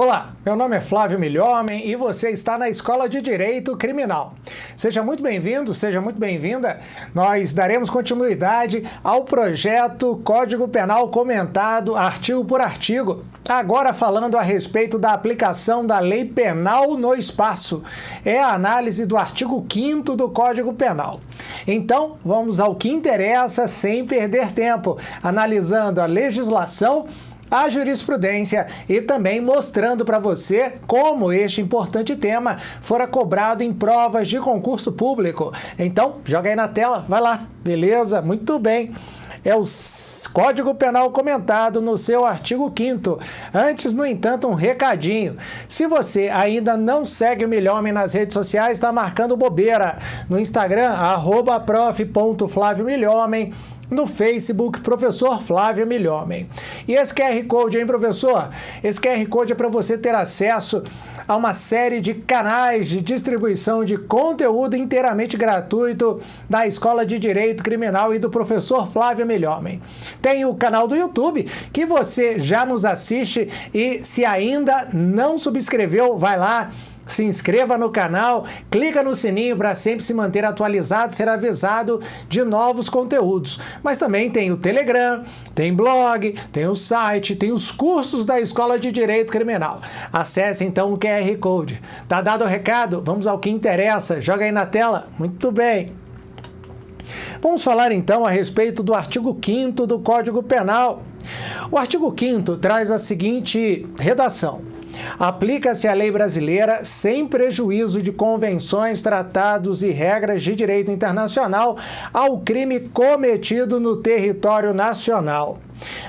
Olá, meu nome é Flávio Milhomem e você está na Escola de Direito Criminal. Seja muito bem-vindo, seja muito bem-vinda. Nós daremos continuidade ao projeto Código Penal comentado artigo por artigo. Agora falando a respeito da aplicação da lei penal no espaço. É a análise do artigo 5º do Código Penal. Então, vamos ao que interessa sem perder tempo, analisando a legislação, a jurisprudência e também mostrando para você como este importante tema fora cobrado em provas de concurso público. Então, joga aí na tela, vai lá, beleza? Muito bem. É o Código Penal comentado no seu artigo 5º. Antes, no entanto, um recadinho. Se você ainda não segue o Milhomem nas redes sociais, está marcando bobeira. No Instagram, @prof.flaviomilhomem. No Facebook, Professor Flávio Milhomem. E esse QR Code, hein, professor? Esse QR Code é para você ter acesso a uma série de canais de distribuição de conteúdo inteiramente gratuito da Escola de Direito Criminal e do Professor Flávio Milhomem. Tem o canal do YouTube, que você já nos assiste e se ainda não subscreveu, vai lá, se inscreva no canal, clica no sininho para sempre se manter atualizado, ser avisado de novos conteúdos. Mas também tem o Telegram, tem blog, tem o site, tem os cursos da Escola de Direito Criminal. Acesse então o QR Code. Tá dado o recado? Vamos ao que interessa. Joga aí na tela. Muito bem. Vamos falar então a respeito do artigo 5º do Código Penal. O artigo 5º traz a seguinte redação: aplica-se a lei brasileira sem prejuízo de convenções, tratados e regras de direito internacional ao crime cometido no território nacional.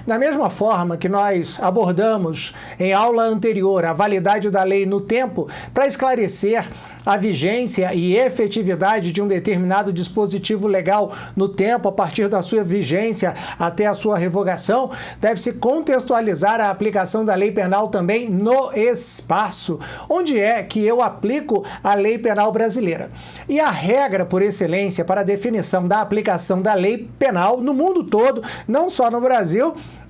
Da mesma forma que nós abordamos em aula anterior a validade da lei no tempo para esclarecer a vigência e efetividade de um determinado dispositivo legal no tempo a partir da sua vigência até a sua revogação, deve-se contextualizar a aplicação da lei penal também no espaço, onde é que eu aplico a lei penal brasileira. E a regra por excelência para a definição da aplicação da lei penal no mundo todo, não só no Brasil,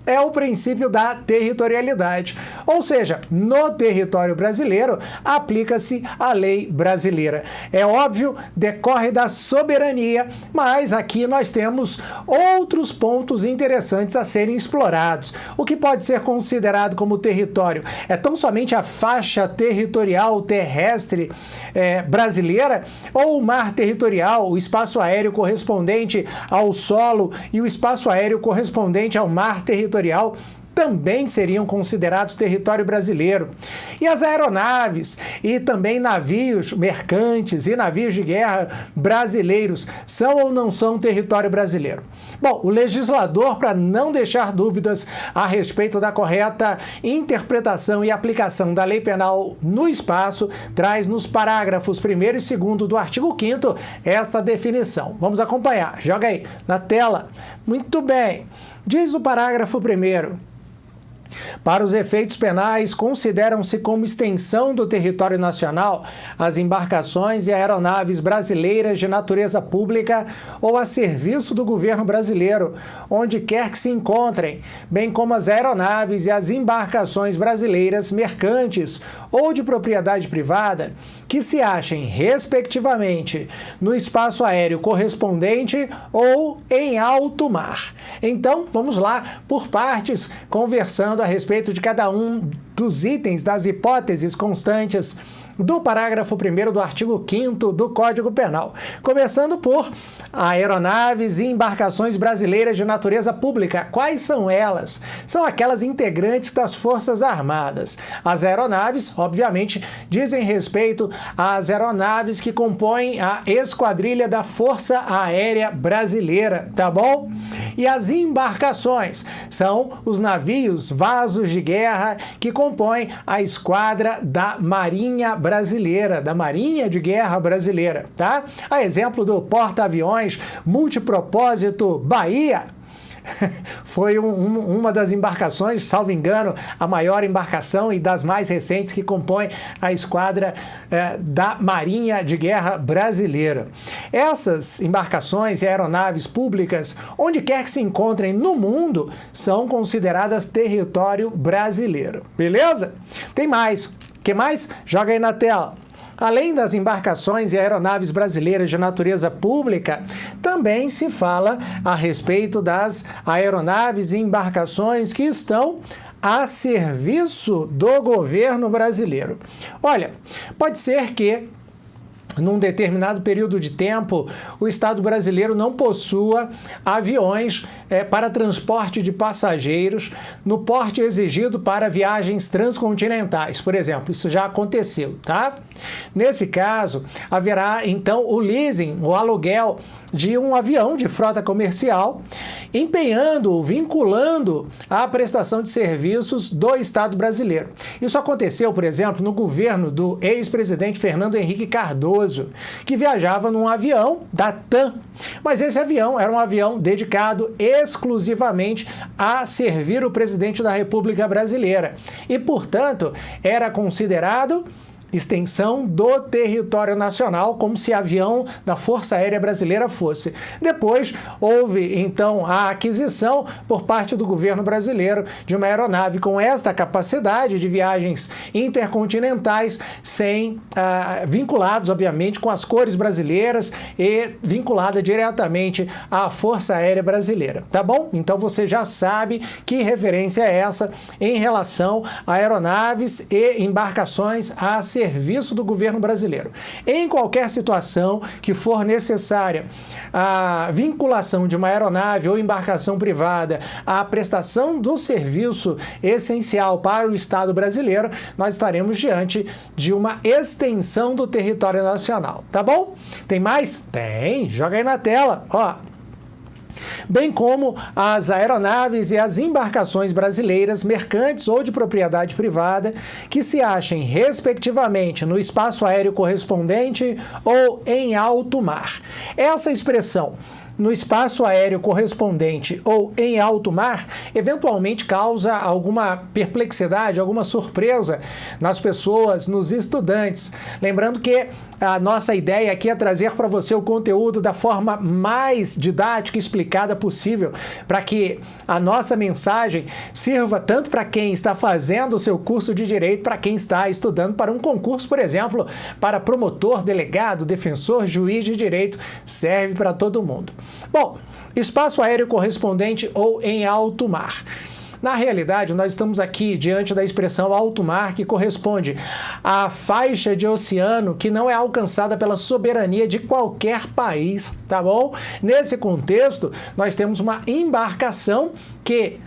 é o princípio da territorialidade. Ou seja, no território brasileiro, aplica-se a lei brasileira. É óbvio, decorre da soberania, mas aqui nós temos outros pontos interessantes a serem explorados. O que pode ser considerado como território? É tão somente a faixa territorial terrestre brasileira, ou o mar territorial, o espaço aéreo correspondente ao solo e o espaço aéreo correspondente ao mar territorial também seriam considerados território brasileiro. E as aeronaves e também navios mercantes e navios de guerra brasileiros são ou não são território brasileiro? Bom, o legislador, para não deixar dúvidas a respeito da correta interpretação e aplicação da lei penal no espaço, traz nos parágrafos 1º e 2º do artigo 5º essa definição. Vamos acompanhar. Joga aí na tela. Muito bem. Diz o parágrafo 1º: para os efeitos penais, consideram-se como extensão do território nacional as embarcações e aeronaves brasileiras de natureza pública ou a serviço do governo brasileiro, onde quer que se encontrem, bem como as aeronaves e as embarcações brasileiras mercantes ou de propriedade privada, que se achem, respectivamente, no espaço aéreo correspondente ou em alto mar. Então, vamos lá, por partes, conversando a respeito de cada um dos itens, das hipóteses constantes do parágrafo 1º do artigo 5º do Código Penal. Começando por aeronaves e embarcações brasileiras de natureza pública. Quais são elas? São aquelas integrantes das Forças Armadas. As aeronaves, obviamente, dizem respeito às aeronaves que compõem a esquadrilha da Força Aérea Brasileira, tá bom? E as embarcações são os navios, vasos de guerra que compõem a esquadra da Marinha Brasileira, da Marinha de Guerra Brasileira, tá? A exemplo do porta-aviões multipropósito Bahia. foi uma das embarcações, salvo engano, a maior embarcação e das mais recentes que compõe a esquadra da Marinha de Guerra Brasileira. Essas embarcações e aeronaves públicas, onde quer que se encontrem no mundo, são consideradas território brasileiro. Beleza? Tem mais. O que mais? Joga aí na tela. Além das embarcações e aeronaves brasileiras de natureza pública, também se fala a respeito das aeronaves e embarcações que estão a serviço do governo brasileiro. Olha, pode ser que num determinado período de tempo, o Estado brasileiro não possua aviões para transporte de passageiros no porte exigido para viagens transcontinentais, por exemplo. Isso já aconteceu, tá? Nesse caso, haverá então o leasing, o aluguel de um avião de frota comercial, empenhando, vinculando a prestação de serviços do Estado brasileiro. Isso aconteceu, por exemplo, no governo do ex-presidente Fernando Henrique Cardoso, que viajava num avião da TAM. Mas esse avião era um avião dedicado exclusivamente a servir o presidente da República Brasileira e, portanto, era considerado extensão do território nacional, como se avião da Força Aérea Brasileira fosse. Depois, houve, então, a aquisição por parte do governo brasileiro de uma aeronave com esta capacidade de viagens intercontinentais, vinculados, obviamente, com as cores brasileiras e vinculada diretamente à Força Aérea Brasileira. Tá bom? Então, você já sabe que referência é essa em relação a aeronaves e embarcações a serviço do governo brasileiro. Em qualquer situação que for necessária a vinculação de uma aeronave ou embarcação privada à prestação do serviço essencial para o Estado brasileiro, nós estaremos diante de uma extensão do território nacional. Tá bom? Tem mais? Tem! Joga aí na tela. Ó. Bem como as aeronaves e as embarcações brasileiras, mercantes ou de propriedade privada, que se achem, respectivamente, no espaço aéreo correspondente ou em alto mar. Essa expressão, no espaço aéreo correspondente ou em alto mar, eventualmente causa alguma perplexidade, alguma surpresa nas pessoas, nos estudantes. Lembrando que a nossa ideia aqui é trazer para você o conteúdo da forma mais didática e explicada possível, para que a nossa mensagem sirva tanto para quem está fazendo o seu curso de Direito, para quem está estudando para um concurso, por exemplo, para promotor, delegado, defensor, juiz de direito, serve para todo mundo. Bom, espaço aéreo correspondente ou em alto mar. Na realidade, nós estamos aqui diante da expressão alto mar, que corresponde à faixa de oceano que não é alcançada pela soberania de qualquer país, tá bom? Nesse contexto, nós temos uma embarcação que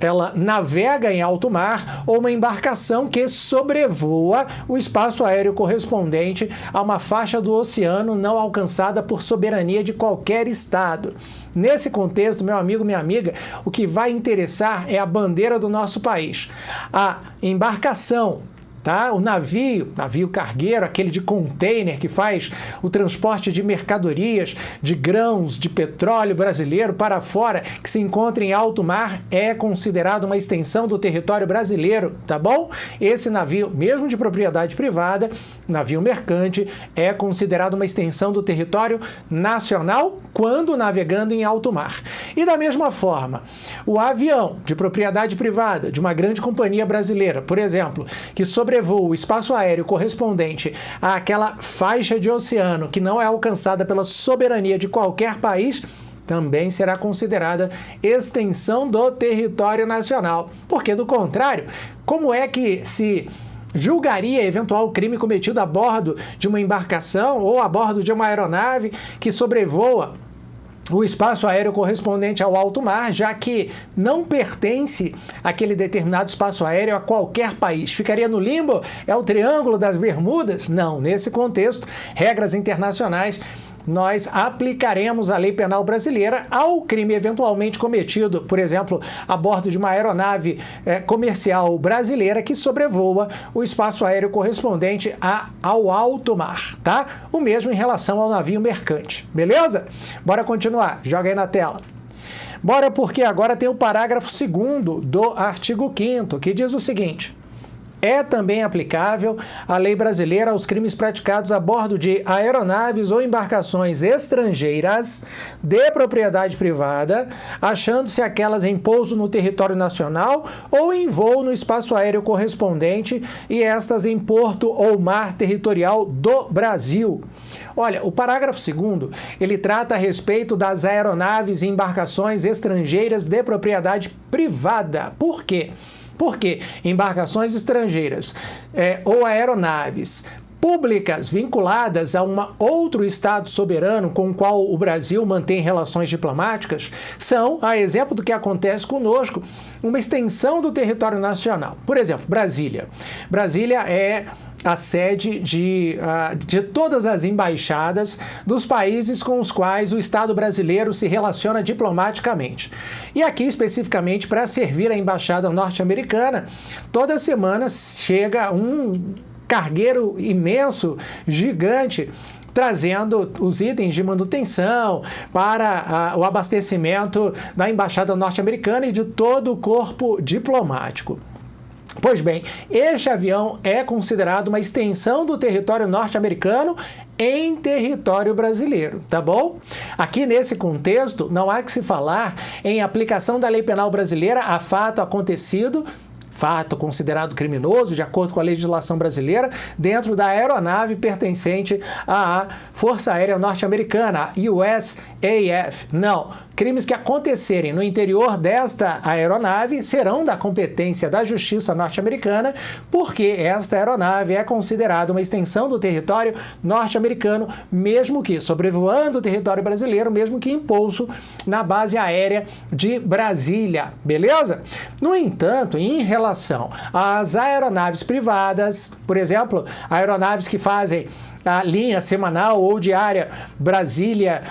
ela navega em alto mar ou uma embarcação que sobrevoa o espaço aéreo correspondente a uma faixa do oceano não alcançada por soberania de qualquer estado. Nesse contexto, meu amigo, minha amiga, o que vai interessar é a bandeira do nosso país. A embarcação, tá? O navio cargueiro, aquele de container que faz o transporte de mercadorias, de grãos, de petróleo brasileiro para fora, que se encontra em alto mar, é considerado uma extensão do território brasileiro, tá bom? Esse navio, mesmo de propriedade privada, navio mercante, é considerado uma extensão do território nacional quando navegando em alto mar. E da mesma forma, o avião de propriedade privada de uma grande companhia brasileira, por exemplo, que sobrevoa o espaço aéreo correspondente àquela faixa de oceano que não é alcançada pela soberania de qualquer país, também será considerada extensão do território nacional. Porque, do contrário, como é que se julgaria eventual crime cometido a bordo de uma embarcação ou a bordo de uma aeronave que sobrevoa o espaço aéreo correspondente ao alto mar, já que não pertence aquele determinado espaço aéreo a qualquer país? Ficaria no limbo? É o Triângulo das Bermudas? Não. Nesse contexto, regras internacionais, nós aplicaremos a lei penal brasileira ao crime eventualmente cometido, por exemplo, a bordo de uma aeronave comercial brasileira que sobrevoa o espaço aéreo correspondente ao alto mar, tá? O mesmo em relação ao navio mercante, beleza? Bora continuar, joga aí na tela. Bora porque agora tem o parágrafo 2º do artigo 5º, que diz o seguinte: é também aplicável a lei brasileira aos crimes praticados a bordo de aeronaves ou embarcações estrangeiras de propriedade privada, achando-se aquelas em pouso no território nacional ou em voo no espaço aéreo correspondente e estas em porto ou mar territorial do Brasil. Olha, o parágrafo 2º, ele trata a respeito das aeronaves e embarcações estrangeiras de propriedade privada. Por quê? Porque embarcações estrangeiras ou aeronaves públicas vinculadas a outro Estado soberano com o qual o Brasil mantém relações diplomáticas são, a exemplo do que acontece conosco, uma extensão do território nacional. Por exemplo, Brasília. Brasília é a sede de todas as embaixadas dos países com os quais o Estado brasileiro se relaciona diplomaticamente. E aqui, especificamente, para servir a embaixada norte-americana, toda semana chega um cargueiro imenso, gigante, trazendo os itens de manutenção para o abastecimento da embaixada norte-americana e de todo o corpo diplomático. Pois bem, este avião é considerado uma extensão do território norte-americano em território brasileiro, tá bom? Aqui nesse contexto, não há que se falar em aplicação da lei penal brasileira a fato acontecido, fato considerado criminoso, de acordo com a legislação brasileira, dentro da aeronave pertencente à Força Aérea Norte-Americana, USAF. Não. Crimes que acontecerem no interior desta aeronave serão da competência da Justiça norte-americana, porque esta aeronave é considerada uma extensão do território norte-americano, mesmo que sobrevoando o território brasileiro, mesmo que em pouso na base aérea de Brasília, beleza? No entanto, em relação às aeronaves privadas, por exemplo, aeronaves que fazem a linha semanal ou diária Brasília,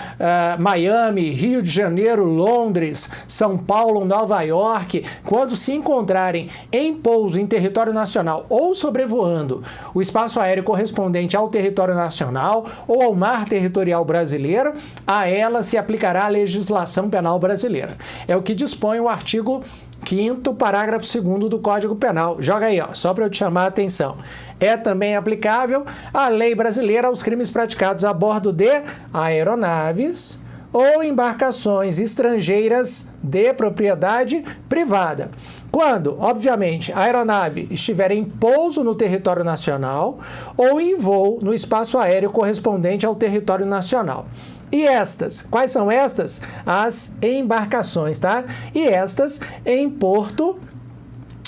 Miami, Rio de Janeiro, Londres, São Paulo, Nova York, quando se encontrarem em pouso em território nacional ou sobrevoando o espaço aéreo correspondente ao território nacional ou ao mar territorial brasileiro, a ela se aplicará a legislação penal brasileira. É o que dispõe o artigo 5º, parágrafo 2º do Código Penal. Joga aí, ó, só para eu te chamar a atenção. É também aplicável a lei brasileira aos crimes praticados a bordo de aeronaves ou embarcações estrangeiras de propriedade privada. Quando, obviamente, a aeronave estiver em pouso no território nacional ou em voo no espaço aéreo correspondente ao território nacional. E estas, quais são estas? As embarcações, tá? E estas em porto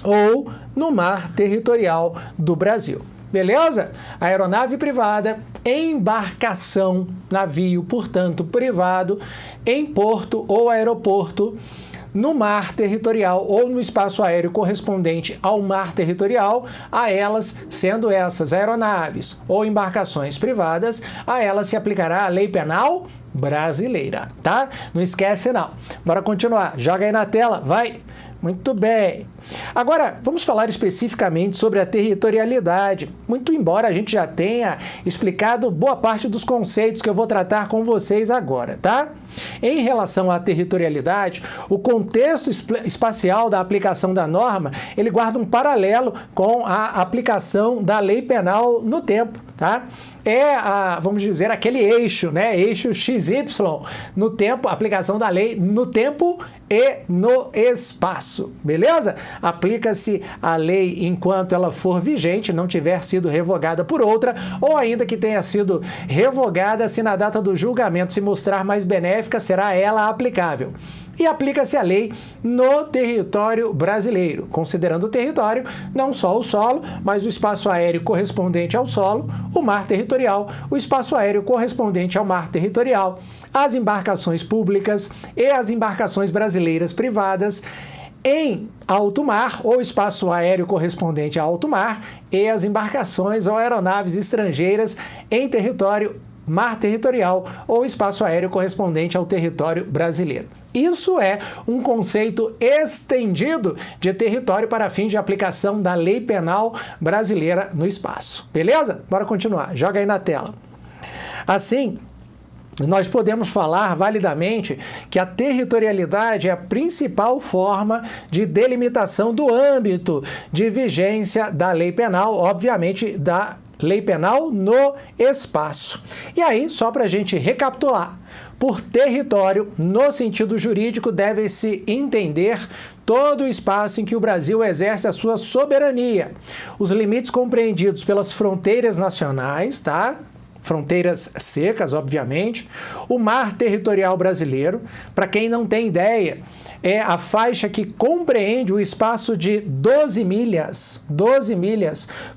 ou no mar territorial do Brasil. Beleza? Aeronave privada, embarcação, navio, portanto, privado, em porto ou aeroporto, no mar territorial ou no espaço aéreo correspondente ao mar territorial, a elas, sendo essas aeronaves ou embarcações privadas, a elas se aplicará a lei penal brasileira, tá? Não esquece não. Bora continuar. Joga aí na tela, vai! Muito bem. Agora, vamos falar especificamente sobre a territorialidade, muito embora a gente já tenha explicado boa parte dos conceitos que eu vou tratar com vocês agora, tá? Em relação à territorialidade, o contexto espacial da aplicação da norma, ele guarda um paralelo com a aplicação da lei penal no tempo, tá? Vamos dizer, aquele eixo, né? Eixo XY no tempo, aplicação da lei no tempo e no espaço, beleza? Aplica-se a lei enquanto ela for vigente, não tiver sido revogada por outra, ou ainda que tenha sido revogada, se na data do julgamento se mostrar mais benéfica, será ela aplicável. E aplica-se a lei no território brasileiro, considerando o território não só o solo, mas o espaço aéreo correspondente ao solo, o mar territorial, o espaço aéreo correspondente ao mar territorial, as embarcações públicas e as embarcações brasileiras privadas em alto mar ou espaço aéreo correspondente a alto mar e as embarcações ou aeronaves estrangeiras em território mar territorial ou espaço aéreo correspondente ao território brasileiro. Isso é um conceito estendido de território para fins de aplicação da lei penal brasileira no espaço. Beleza? Bora continuar. Joga aí na tela. Assim, nós podemos falar validamente que a territorialidade é a principal forma de delimitação do âmbito de vigência da lei penal, obviamente da lei penal no espaço. E aí, só para a gente recapitular, por território, no sentido jurídico, deve-se entender todo o espaço em que o Brasil exerce a sua soberania. Os limites compreendidos pelas fronteiras nacionais, tá? Fronteiras secas, obviamente. O mar territorial brasileiro, para quem não tem ideia, é a faixa que compreende o espaço de 12 milhas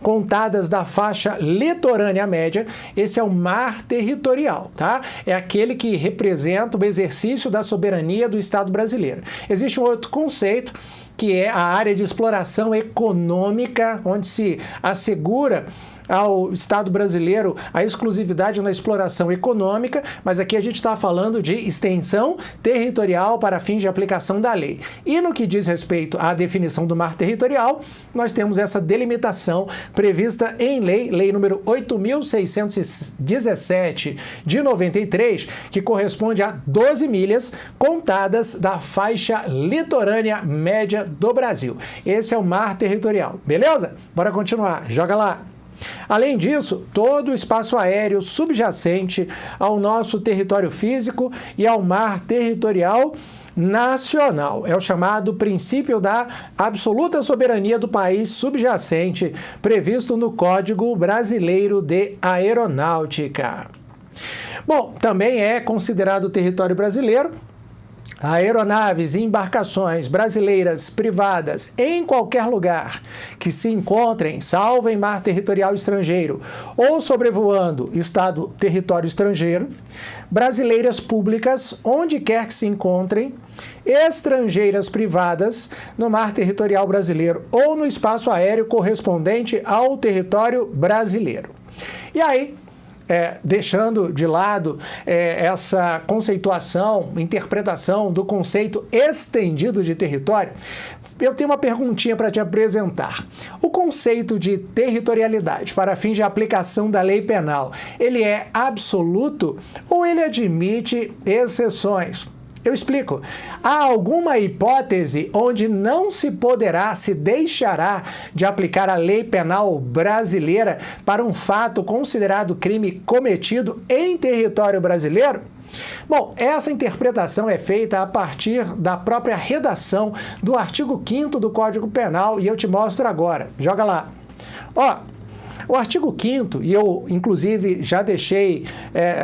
contadas da faixa litorânea média. Esse é o mar territorial, tá? É aquele que representa o exercício da soberania do Estado brasileiro. Existe um outro conceito, que é a área de exploração econômica, onde se assegura ao Estado brasileiro a exclusividade na exploração econômica, mas aqui a gente está falando de extensão territorial para fins de aplicação da lei. E no que diz respeito à definição do mar territorial, nós temos essa delimitação prevista em lei número 8.617 de 93, que corresponde a 12 milhas contadas da faixa litorânea média do Brasil. Esse é o mar territorial, beleza? Bora continuar, joga lá! Além disso, todo o espaço aéreo subjacente ao nosso território físico e ao mar territorial nacional. É o chamado princípio da absoluta soberania do país subjacente, previsto no Código Brasileiro de Aeronáutica. Bom, também é considerado território brasileiro aeronaves e embarcações brasileiras privadas em qualquer lugar que se encontrem, salvo em mar territorial estrangeiro ou sobrevoando território estrangeiro, brasileiras públicas onde quer que se encontrem, estrangeiras privadas no mar territorial brasileiro ou no espaço aéreo correspondente ao território brasileiro. E aí, deixando de lado essa conceituação, interpretação do conceito estendido de território, eu tenho uma perguntinha para te apresentar. O conceito de territorialidade para fins de aplicação da lei penal, ele é absoluto ou ele admite exceções? Eu explico. Há alguma hipótese onde não se deixará de aplicar a lei penal brasileira para um fato considerado crime cometido em território brasileiro? Bom, essa interpretação é feita a partir da própria redação do artigo 5º do Código Penal e eu te mostro agora. Joga lá. O artigo 5º, e eu inclusive já deixei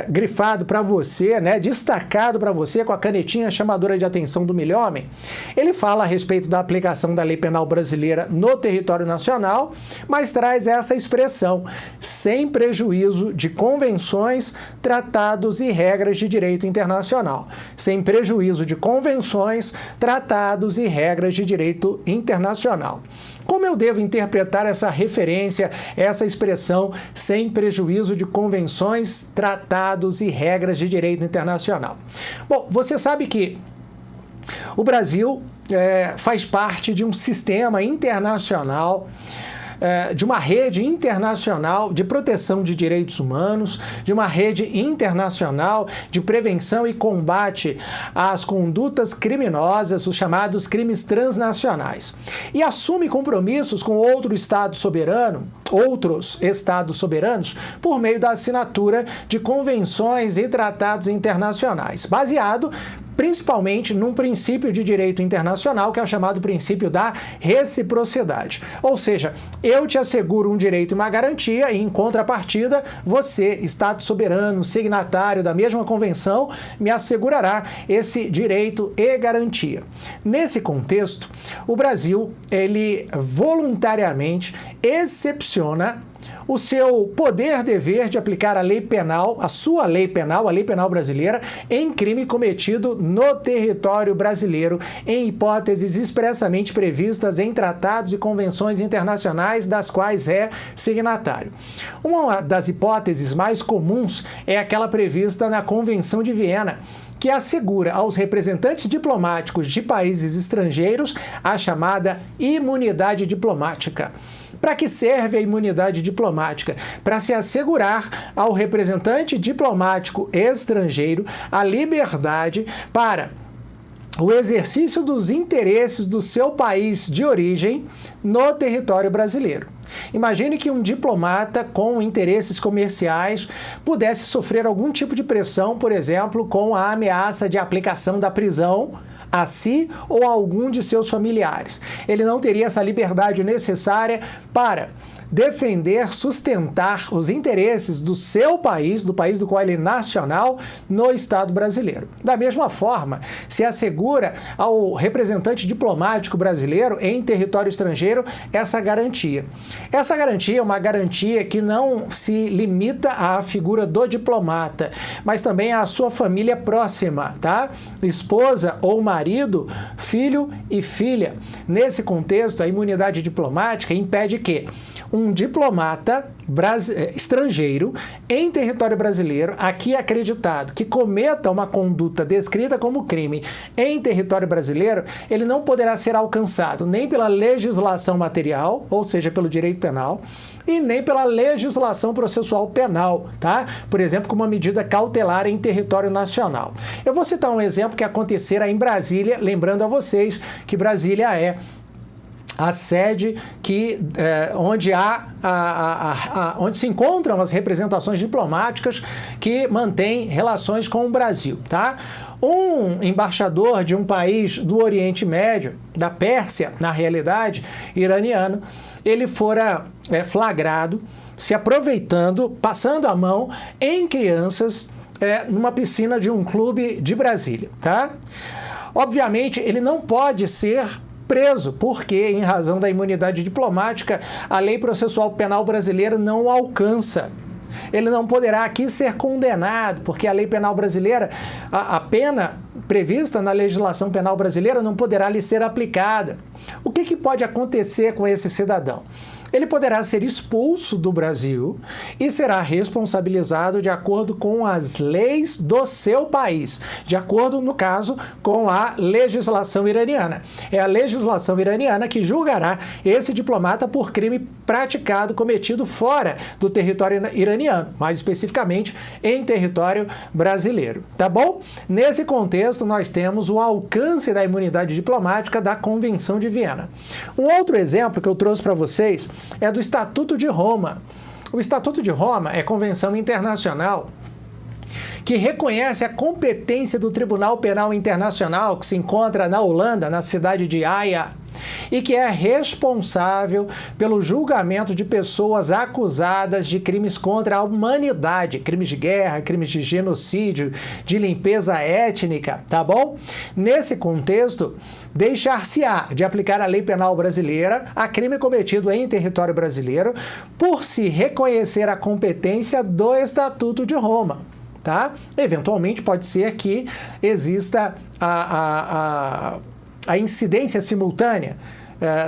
grifado para você, destacado para você com a canetinha chamadora de atenção do milhomem, ele fala a respeito da aplicação da lei penal brasileira no território nacional, mas traz essa expressão, sem prejuízo de convenções, tratados e regras de direito internacional. Sem prejuízo de convenções, tratados e regras de direito internacional. Como eu devo interpretar essa referência, essa expressão, sem prejuízo de convenções, tratados e regras de direito internacional? Bom, você sabe que o Brasil faz parte de um sistema internacional, de uma rede internacional de proteção de direitos humanos, de uma rede internacional de prevenção e combate às condutas criminosas, os chamados crimes transnacionais, e assume compromissos com outros estados soberanos, por meio da assinatura de convenções e tratados internacionais, baseado principalmente num princípio de direito internacional, que é o chamado princípio da reciprocidade. Ou seja, eu te asseguro um direito e uma garantia, e em contrapartida, você, Estado soberano, signatário da mesma convenção, me assegurará esse direito e garantia. Nesse contexto, o Brasil, ele voluntariamente excepciona o seu poder-dever de aplicar a lei penal, a sua lei penal, a lei penal brasileira, em crime cometido no território brasileiro, em hipóteses expressamente previstas em tratados e convenções internacionais das quais é signatário. Uma das hipóteses mais comuns é aquela prevista na Convenção de Viena, que assegura aos representantes diplomáticos de países estrangeiros a chamada imunidade diplomática. Para que serve a imunidade diplomática? Para se assegurar ao representante diplomático estrangeiro a liberdade para o exercício dos interesses do seu país de origem no território brasileiro. Imagine que um diplomata com interesses comerciais pudesse sofrer algum tipo de pressão, por exemplo, com a ameaça de aplicação da prisão a si ou a algum de seus familiares. Ele não teria essa liberdade necessária para defender, sustentar os interesses do seu país, do país do qual ele é nacional, no Estado brasileiro. Da mesma forma, se assegura ao representante diplomático brasileiro em território estrangeiro essa garantia. Essa garantia é uma garantia que não se limita à figura do diplomata, mas também à sua família próxima, tá? Esposa ou marido, filho e filha. Nesse contexto, a imunidade diplomática impede que um diplomata estrangeiro em território brasileiro, aqui acreditado, que cometa uma conduta descrita como crime em território brasileiro, ele não poderá ser alcançado nem pela legislação material, ou seja, pelo direito penal, e nem pela legislação processual penal, tá? Por exemplo, com uma medida cautelar em território nacional. Eu vou citar um exemplo que acontecera em Brasília, lembrando a vocês que Brasília é a sede onde onde se encontram as representações diplomáticas que mantêm relações com o Brasil, tá? Um embaixador de um país do Oriente Médio, da Pérsia, na realidade, iraniano, ele fora flagrado se aproveitando, passando a mão em crianças numa piscina de um clube de Brasília, tá? Obviamente, ele não pode ser preso, porque, em razão da imunidade diplomática, a lei processual penal brasileira não o alcança. Ele não poderá aqui ser condenado, porque a lei penal brasileira, a pena prevista na legislação penal brasileira não poderá lhe ser aplicada. O que pode acontecer com esse cidadão? Ele poderá ser expulso do Brasil e será responsabilizado de acordo com as leis do seu país, de acordo, no caso, com a legislação iraniana. É a legislação iraniana que julgará esse diplomata por crime praticado, cometido fora do território iraniano, mais especificamente em território brasileiro, tá bom? Nesse contexto, nós temos o alcance da imunidade diplomática da Convenção de Viena. Um outro exemplo que eu trouxe para vocês é do Estatuto de Roma. O Estatuto de Roma é convenção internacional que reconhece a competência do Tribunal Penal Internacional, que se encontra na Holanda, na cidade de Haia, e que é responsável pelo julgamento de pessoas acusadas de crimes contra a humanidade, crimes de guerra, crimes de genocídio, de limpeza étnica, tá bom? Nesse contexto, deixar-se-á de aplicar a lei penal brasileira a crime cometido em território brasileiro por se reconhecer a competência do Estatuto de Roma, tá? Eventualmente pode ser que exista a incidência simultânea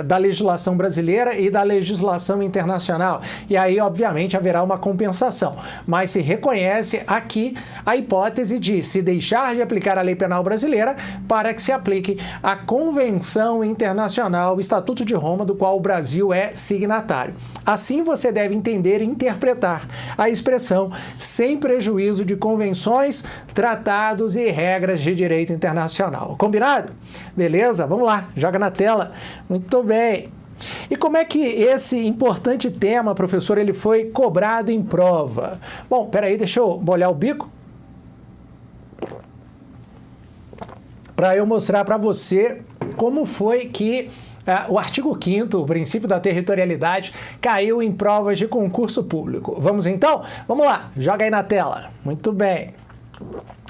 da legislação brasileira e da legislação internacional. E aí, obviamente, haverá uma compensação. Mas se reconhece aqui a hipótese de se deixar de aplicar a lei penal brasileira para que se aplique a Convenção Internacional, o Estatuto de Roma, do qual o Brasil é signatário. Assim, você deve entender e interpretar a expressão sem prejuízo de convenções, tratados e regras de direito internacional. Combinado? Beleza? Vamos lá, joga na tela. Muito bem. E como é que esse importante tema, professor, ele foi cobrado em prova? Bom, peraí, deixa eu molhar o bico para eu mostrar para você como foi que o artigo 5º, o princípio da territorialidade, caiu em provas de concurso público. Vamos então? Vamos lá, joga aí na tela. Muito bem.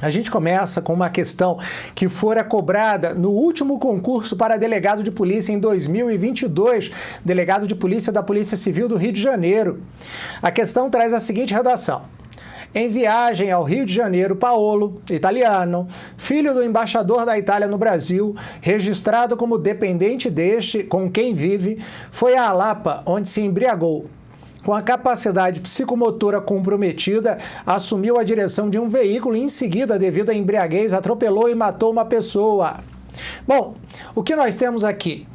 A gente começa com uma questão que fora cobrada no último concurso para delegado de polícia em 2022, delegado de polícia da Polícia Civil do Rio de Janeiro. A questão traz a seguinte redação: em viagem ao Rio de Janeiro, Paolo, italiano, filho do embaixador da Itália no Brasil, registrado como dependente deste com quem vive, foi a Lapa, onde se embriagou. com a capacidade psicomotora comprometida, assumiu a direção de um veículo e, em seguida, devido à embriaguez, atropelou e matou uma pessoa. Bom, o que nós temos aqui?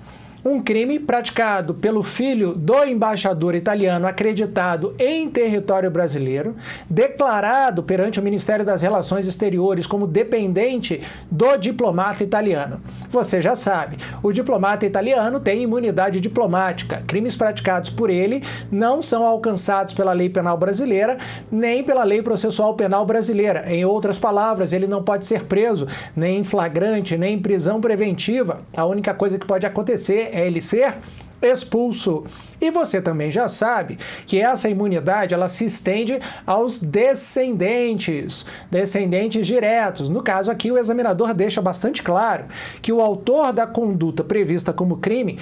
Um crime praticado pelo filho do embaixador italiano acreditado em território brasileiro, declarado perante o Ministério das Relações Exteriores como dependente do diplomata italiano. Você já sabe, o diplomata italiano tem imunidade diplomática. Crimes praticados por ele não são alcançados pela lei penal brasileira, nem pela lei processual penal brasileira. Em outras palavras, ele não pode ser preso, nem em flagrante, nem em prisão preventiva. A única coisa que pode acontecer é ele ser expulso. E você também já sabe que essa imunidade ela se estende aos descendentes diretos. No caso aqui, o examinador deixa bastante claro que o autor da conduta prevista como crime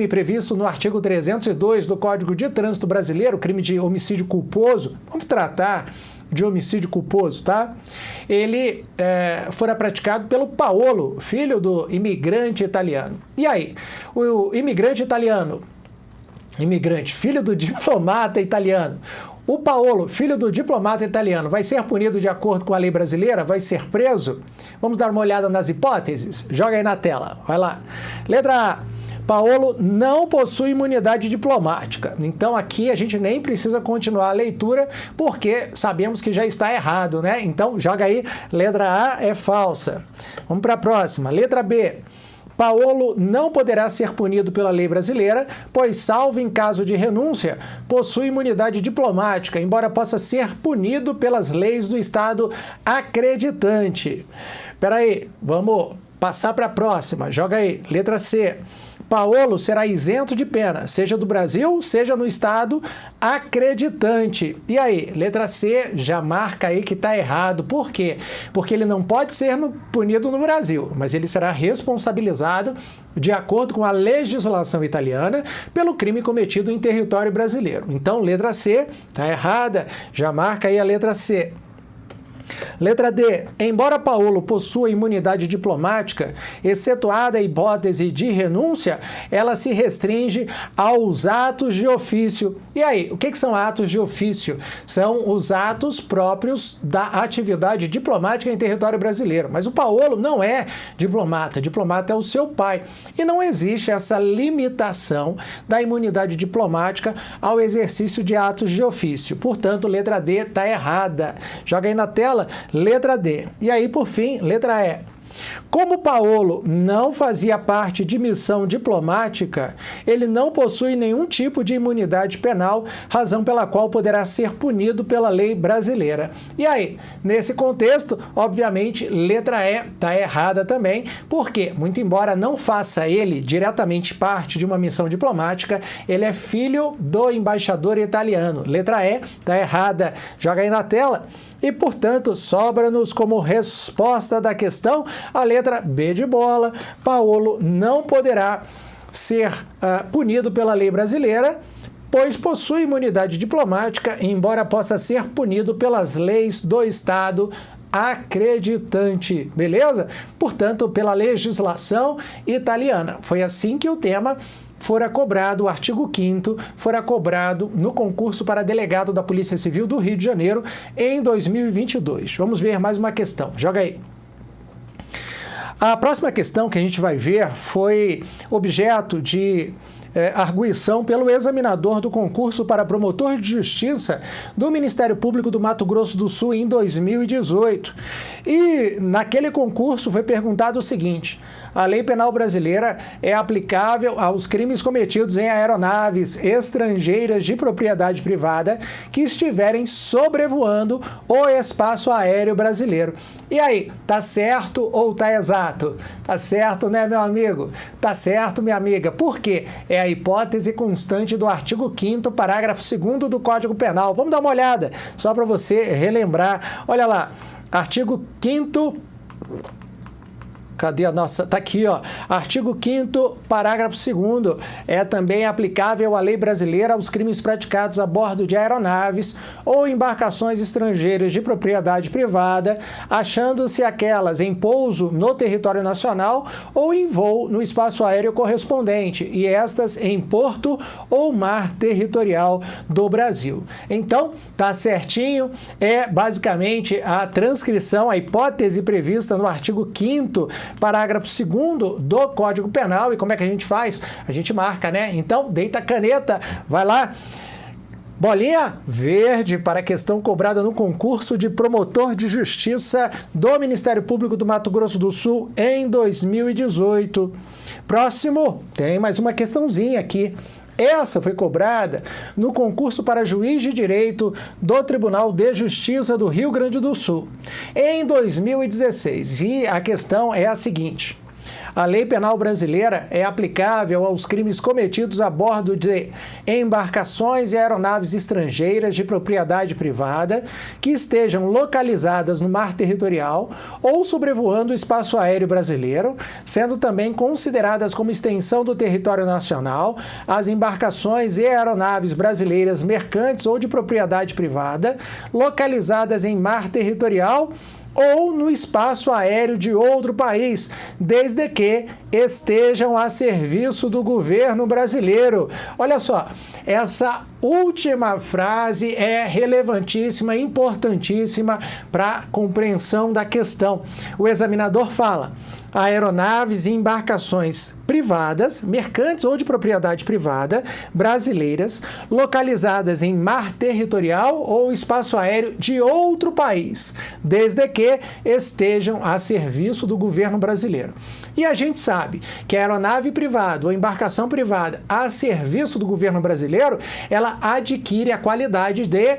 previsto no artigo 302 do Código de Trânsito Brasileiro, crime de homicídio culposo, vamos tratar de homicídio culposo, tá? Ele fora praticado pelo Paolo, filho do imigrante italiano. E aí, o filho do diplomata italiano, o Paolo, filho do diplomata italiano, vai ser punido de acordo com a lei brasileira? Vai ser preso? Vamos dar uma olhada nas hipóteses? Joga aí na tela, vai lá. Letra A. Paolo não possui imunidade diplomática. Então aqui a gente nem precisa continuar a leitura porque sabemos que já está errado, né? Então joga aí, letra A é falsa. Vamos para a próxima. Letra B. Paolo não poderá ser punido pela lei brasileira, pois, salvo em caso de renúncia, possui imunidade diplomática, embora possa ser punido pelas leis do Estado acreditante. Espera aí, vamos passar para a próxima. Joga aí, letra C. Paolo será isento de pena, seja do Brasil, seja no Estado acreditante. E aí, letra C, já marca aí que está errado. Por quê? Porque ele não pode ser punido no Brasil, mas ele será responsabilizado de acordo com a legislação italiana pelo crime cometido em território brasileiro. Então, letra C está errada, já marca aí a letra C. Letra D. Embora Paolo possua imunidade diplomática, excetuada a hipótese de renúncia, ela se restringe aos atos de ofício. E aí, o que são atos de ofício? São os atos próprios da atividade diplomática em território brasileiro. Mas o Paolo não é diplomata é o seu pai. E não existe essa limitação da imunidade diplomática ao exercício de atos de ofício. Portanto, letra D está errada. Joga aí na tela. Letra D. E aí, por fim, letra E. Como Paolo não fazia parte de missão diplomática, ele não possui nenhum tipo de imunidade penal, razão pela qual poderá ser punido pela lei brasileira. E aí, nesse contexto, obviamente, letra E está errada também, porque, muito embora não faça ele diretamente parte de uma missão diplomática, ele é filho do embaixador italiano. Letra E está errada. Joga aí na tela. E, portanto, sobra-nos como resposta da questão a letra B de bola. Paolo não poderá ser punido pela lei brasileira, pois possui imunidade diplomática, embora possa ser punido pelas leis do Estado acreditante, beleza? Portanto, pela legislação italiana. Foi assim que o tema fora cobrado, o artigo 5º fora cobrado no concurso para delegado da Polícia Civil do Rio de Janeiro em 2022. Vamos ver mais uma questão. Joga aí. A próxima questão que a gente vai ver foi objeto de arguição pelo examinador do concurso para promotor de justiça do Ministério Público do Mato Grosso do Sul em 2018. E naquele concurso foi perguntado o seguinte: a lei penal brasileira é aplicável aos crimes cometidos em aeronaves estrangeiras de propriedade privada que estiverem sobrevoando o espaço aéreo brasileiro. E aí, tá certo ou tá exato? Tá certo, né, meu amigo? Tá certo, minha amiga. Por quê? É a hipótese constante do artigo 5º, parágrafo 2º do Código Penal. Vamos dar uma olhada, só para você relembrar. Olha lá, artigo 5º, Cadê a nossa? Tá aqui, ó. Artigo 5º, parágrafo 2º. É também aplicável a lei brasileira aos crimes praticados a bordo de aeronaves ou embarcações estrangeiras de propriedade privada, achando-se aquelas em pouso no território nacional ou em voo no espaço aéreo correspondente, e estas em porto ou mar territorial do Brasil. Então, tá certinho. É basicamente a transcrição, a hipótese prevista no artigo 5º, parágrafo 2º do Código Penal. E como é que a gente faz? A gente marca, né? Então, deita a caneta, vai lá. Bolinha verde para a questão cobrada no concurso de promotor de justiça do Ministério Público do Mato Grosso do Sul em 2018. Próximo, tem mais uma questãozinha aqui. Essa foi cobrada no concurso para juiz de direito do Tribunal de Justiça do Rio Grande do Sul, em 2016. E a questão é a seguinte: a lei penal brasileira é aplicável aos crimes cometidos a bordo de embarcações e aeronaves estrangeiras de propriedade privada que estejam localizadas no mar territorial ou sobrevoando o espaço aéreo brasileiro, sendo também consideradas como extensão do território nacional as embarcações e aeronaves brasileiras mercantes ou de propriedade privada localizadas em mar territorial ou no espaço aéreo de outro país, desde que estejam a serviço do governo brasileiro. Olha só, essa última frase é relevantíssima, importantíssima para a compreensão da questão. O examinador fala: aeronaves e embarcações privadas, mercantes ou de propriedade privada, brasileiras, localizadas em mar territorial ou espaço aéreo de outro país, desde que estejam a serviço do governo brasileiro. E a gente sabe que a aeronave privada ou embarcação privada a serviço do governo brasileiro, ela adquire a qualidade de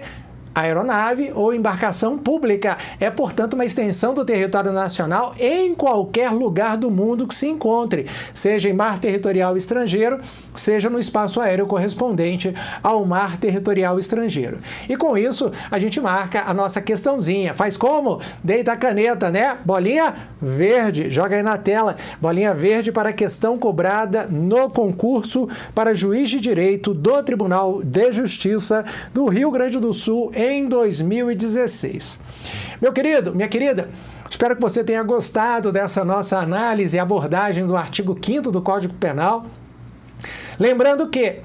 aeronave ou embarcação pública. É, portanto, uma extensão do território nacional em qualquer lugar do mundo que se encontre, seja em mar territorial estrangeiro, seja no espaço aéreo correspondente ao mar territorial estrangeiro. E com isso, a gente marca a nossa questãozinha. Faz como? Deita a caneta, né? Bolinha verde, joga aí na tela. Bolinha verde para a questão cobrada no concurso para juiz de direito do Tribunal de Justiça do Rio Grande do Sul em 2016. Meu querido, minha querida, espero que você tenha gostado dessa nossa análise e abordagem do artigo 5º do Código Penal. Lembrando que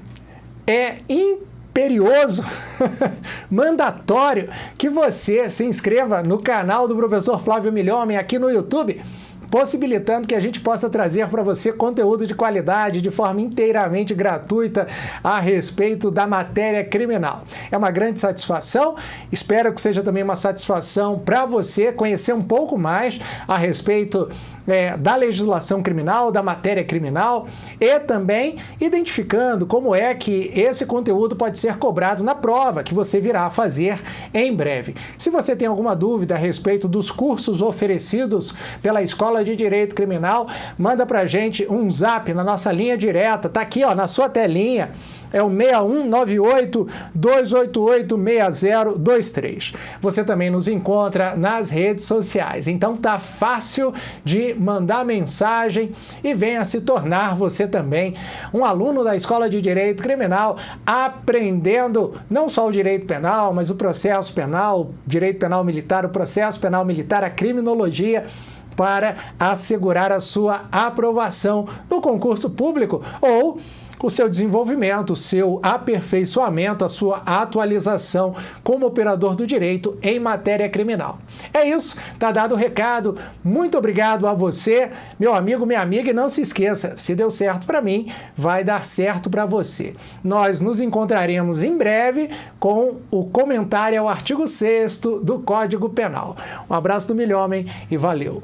é imperioso, mandatório, que você se inscreva no canal do professor Flávio Milhomem aqui no YouTube, possibilitando que a gente possa trazer para você conteúdo de qualidade de forma inteiramente gratuita a respeito da matéria criminal. É uma grande satisfação, espero que seja também uma satisfação para você conhecer um pouco mais a respeito da legislação criminal, da matéria criminal, e também identificando como é que esse conteúdo pode ser cobrado na prova que você virá fazer em breve. Se você tem alguma dúvida a respeito dos cursos oferecidos pela Escola de Direito Criminal, manda pra gente um zap na nossa linha direta, tá aqui ó, na sua telinha. É o 6198-288-6023. Você também nos encontra nas redes sociais. Então tá fácil de mandar mensagem e venha se tornar você também um aluno da Escola de Direito Criminal, aprendendo não só o direito penal, mas o processo penal, direito penal militar, o processo penal militar, a criminologia, para assegurar a sua aprovação no concurso público ou o seu desenvolvimento, o seu aperfeiçoamento, a sua atualização como operador do direito em matéria criminal. É isso, tá dado o recado. Muito obrigado a você, meu amigo, minha amiga, e não se esqueça, se deu certo para mim, vai dar certo para você. Nós nos encontraremos em breve com o comentário ao artigo 6º do Código Penal. Um abraço do Milhomem e valeu!